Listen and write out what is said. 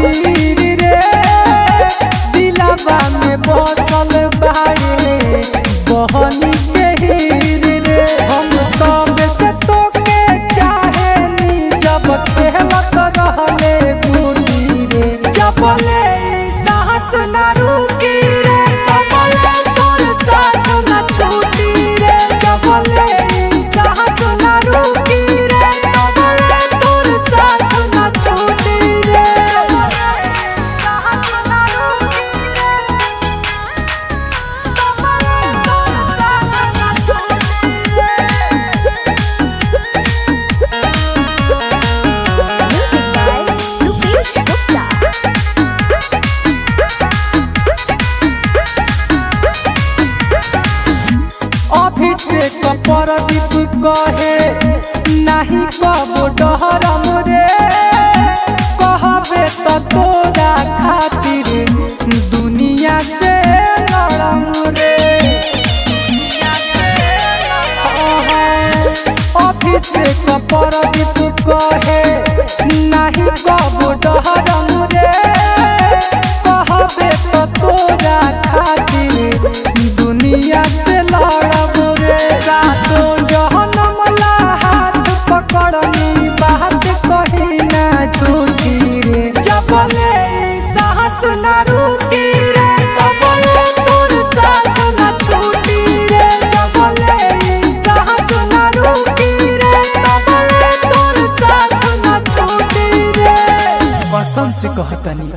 तस्वीर रे दिलवा में बसल बाड़े बहनी के हीर रे। हम तब से तोके चाहेनी जब खेलत रहले गुडी रे। जब ले साहस न रुकी रे तब ले तोर साथ न छूटी रे। जब ले साहस न रुकी रे तब ले तोर साथ न छूटी रे। साहस न रुकी रे तब ले तोर साथ न छूटी रे। Music by Rupesh Gupta. Abhishek Pradeep कहे नहीं कबो डहरम रे। कहबे तो तोरा खातिर दुनिया से लड़म रे। अभिषेक परदीप कहे नहीं कबो डहरम रे। कहबे तो तोरा खातिर दुनिया से लड़ब रे। रातों जहनम ला हाथ पकड़नी बात कही ना झूठी रे। जब ले साहस न रुकी रे तब ले तोर साथ न छूटी रे। जब ले साहस न रुकी रे तब ले तोर साथ न छूटी रे। कसम से कहतनी